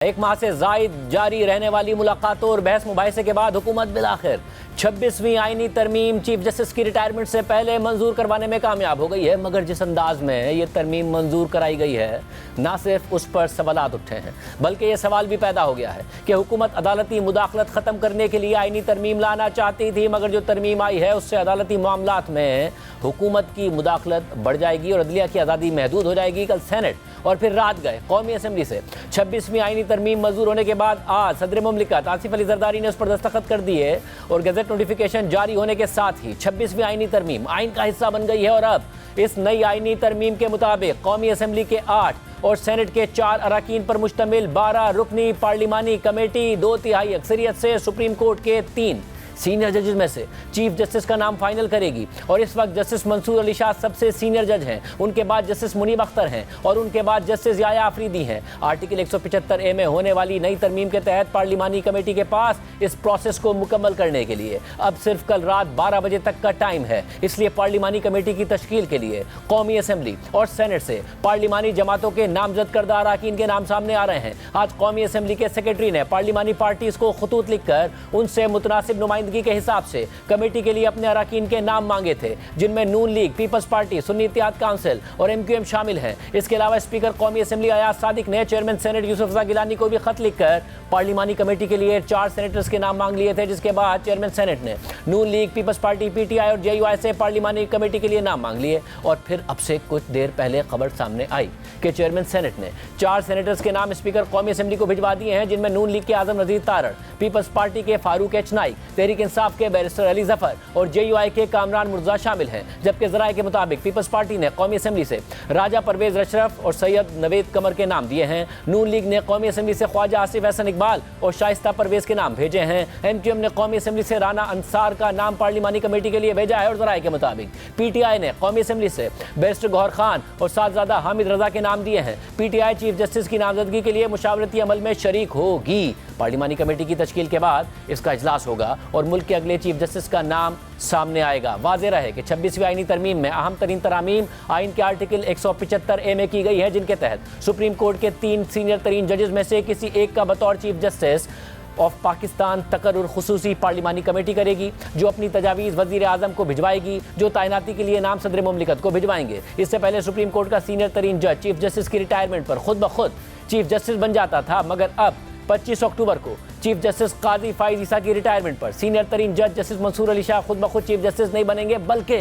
एक माह से जायद जारी रहने वाली मुलाकातों और बहस मुबाहिसे के बाद हुकूमत बिलाखिर 26वीं आईनी तरमीम चीफ जस्टिस की रिटायरमेंट से पहले मंजूर करवाने में कामयाब हो गई है। मगर जिस अंदाज में ये तरमीम मंजूर कराई गई है, ना सिर्फ उस पर सवालात उठे हैं बल्कि ये सवाल भी पैदा हो गया है कि हुकूमत अदालती मुदाखलत ख़त्म करने के लिए आईनी तरमीम लाना चाहती थी, मगर जो तरमीम आई है उससे अदालती मामलात में हुकूमत की मुदाखलत बढ़ जाएगी और अदलिया की आज़ादी महदूद हो जाएगी। कल सेनेट और फिर रात गए कौमी असम्बली से 26वीं आईनी तरमीम मंजूर होने के बाद आज सदर मुमलिकत आसिफ अली जरदारी ने उस पर दस्तखत कर दिए और गजट नोटिफिकेशन जारी होने के साथ ही 26वीं आईनी तरमीम आइन का हिस्सा बन गई है। और अब इस नई आईनी तरमीम के मुताबिक कौमी असम्बली के 8 और सेनेट के 4 अराकीन पर मुश्तमिल 12 रुकनी पार्लिमानी कमेटी 2/3 अक्सरियत से सुप्रीम कोर्ट के 3 सीनियर जजेस में से चीफ जस्टिस का नाम फाइनल करेगी। और इस वक्त जस्टिस मंसूर अली शाह सबसे सीनियर जज हैं, उनके बाद जस्टिस मुनीब अख्तर हैं और उनके बाद जस्टिस याया आफरीदी हैं। आर्टिकल 175A में होने वाली नई तरमीम के तहत पार्लिमानी कमेटी के पास इस प्रोसेस को मुकम्मल करने के लिए अब सिर्फ कल रात 12 बजे तक का टाइम है। इसलिए पार्लिमानी कमेटी की तश्कील के लिए कौमी असम्बली और सेनेट से पार्लिमानी जमातों के नामजद करदा अराकीन के नाम सामने आ रहे हैं। आज कौमी असम्बली के सेक्रेटरी ने पार्लिमानी पार्टीज को खतूत लिखकर उनसे मुतनासिब नुमाइंदगी के हिसाब से कमेटी के लिए अपने अराकीन के नाम मांगे थे, जिनमें Noon league, people's party, Sunni Ittehad council और MQM शामिल हैं। इसके अलावा स्पीकर कौमी असम्बली अयाज सादिक ने चेयरमैन सेनेट यूसुफ रज़ा गिलानी को भी खत लिखकर पार्लिमानी कमेटी के लिए 4 सेनेटर्स के नाम मांग लिए थे, जिसके बाद चेयरमैन सेनेट ने नून लीग, पीपल्स पार्टी, PTI और JUI से पार्लिमानी कमेटी के लिए नाम मांग लिए। और फिर अब से कुछ देर पहले खबर सामने आई कि चेयरमैन सेनेट ने 4 सेनेटर्स के नाम स्पीकर कौमी असम्बली को भिजवा दिए हैं, जिनमें नून लीग के आजम नज़ीर तारड़, पीपल्स पार्टी के फारूक एच नाइक, तहरीक इंसाफ के बैरिस्टर अली जफर और JUI के कामरान मुर्जा शामिल हैं। जबकि जराये के मुताबिक पीपल्स पार्टी ने कौमी असम्बली से राजा परवेज अशरफ और सैयद नवेद कमर के नाम दिए हैं। नून लीग ने कौमी असम्बली से ख्वाजा आसिफ हसन इकबाल और शाइस्ता परवेज के नाम भेजे हैं। MQM ने कौमी असम्बली से राना अंसार का नाम पार्लिमानी कमेटी के लिए भेजा है। और जराये के मुताबिक PTI ने कौमी असम्बली से बैरिस्टर गौहर खान और साहबजादा हामिद रजा के नाम दिए हैं। PTI चीफ जस्टिस की नामजदगी के लिए मुशावरती अमल में शरीक होगी। पार्लिमानी कमेटी की तश्कील के बाद इसका इजलास होगा और मुल्क के अगले चीफ जस्टिस का नाम सामने आएगा। वाज़ेह रहे कि 26वीं आईनी तरमीम में अहम तरीन तरामीम आइन के आर्टिकल 175A में की गई है, जिनके तहत सुप्रीम कोर्ट के 3 सीनियर तरीन जजेस में से किसी एक का बतौर चीफ जस्टिस ऑफ पाकिस्तान तकर्रुर खुसूसी पार्लिमानी कमेटी करेगी, जो अपनी तजावीज़ वज़ीर आज़म को भिजवाएगी, जो तैनाती के लिए नाम सदर मुमलिकत को भिजवाएंगे। इससे पहले सुप्रीम कोर्ट का सीनियर तरीन जज चीफ जस्टिस की रिटायरमेंट पर खुद ब खुद चीफ जस्टिस बन जाता था, मगर अब 25 अक्टूबर को चीफ जस्टिस काजी फाइज ईसा की रिटायरमेंट पर सीनियर तरीन जज जस्टिस मंसूर अली शाह खुद ब खुद चीफ जस्टिस नहीं बनेंगे, बल्कि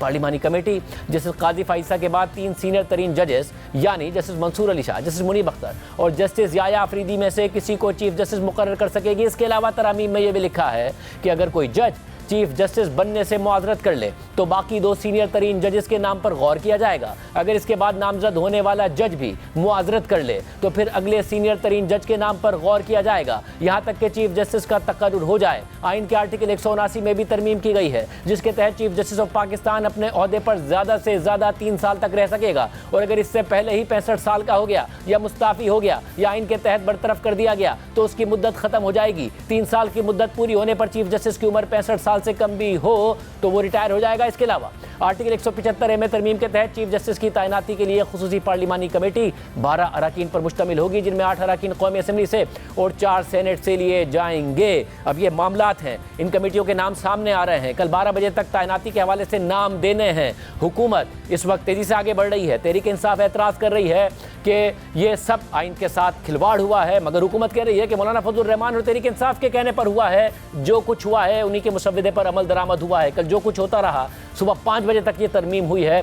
पार्लिमानी कमेटी जस्टिस काजी फाइज ईसा के बाद 3 सीनियर तरीन जजेस यानी जस्टिस मंसूर अली शाह, जस्टिस मुनीब अख्तर और जस्टिस याया आफरीदी में से किसी को चीफ जस्टिस मुकर्रर कर सकेगी। इसके अलावा तरामीम में यह भी लिखा है कि अगर कोई जज चीफ जस्टिस बनने से मुआज़रत कर ले तो बाकी 2 सीनियर तरीन जजेस के नाम पर गौर किया जाएगा। अगर इसके बाद नामजद होने वाला जज भी मुआज़रत कर ले तो फिर अगले सीनियर तरीन जज के नाम पर गौर किया जाएगा, यहाँ तक कि चीफ जस्टिस का तकर्रुर हो जाए। आइन के आर्टिकल 179 में भी तरमीम की गई है, जिसके तहत चीफ जस्टिस ऑफ पाकिस्तान अपने ओहदे पर ज़्यादा से ज़्यादा 3 साल तक रह सकेगा। और अगर इससे पहले ही 65 साल का हो गया या मुस्ताफ़ी हो गया या आइन के तहत बरतरफ कर दिया गया तो उसकी मुद्दत ख़त्म हो जाएगी। 3 साल की मुद्दत पूरी होने पर चीफ जस्टिस की उम्र 65 साल से कम भी हो तो वो रिटायर हो जाएगा। इसके अलावा आर्टिकल 175A में तरमीम के तहत चीफ जस्टिस की तैनाती के लिए खुसूसी पार्लिमानी कमेटी 12 अराकीन पर मुश्तमिल होगी, जिनमें 8 अराकीन कौमी असम्बली से और 4 सेनेट से लिए जाएंगे। अब ये मामलात हैं, इन कमेटियों के नाम सामने आ रहे हैं। कल 12 बजे तक तैनाती के हवाले से नाम देने हैं। हुकूमत इस वक्त तेजी से आगे बढ़ रही है। तहरीक इंसाफ एतराज़ कर रही है कि ये सब आइन के साथ खिलवाड़ हुआ है, मगर हुकूमत कह रही है कि मौलाना फजलुर रहमान और तहरीक इंसाफ के कहने पर हुआ है। जो कुछ हुआ है उन्हीं के मुसव्वदे पर अमल दरामद हुआ है। कल जो कुछ होता रहा, सुबह 5 बजे तक ये तरमीम हुई है।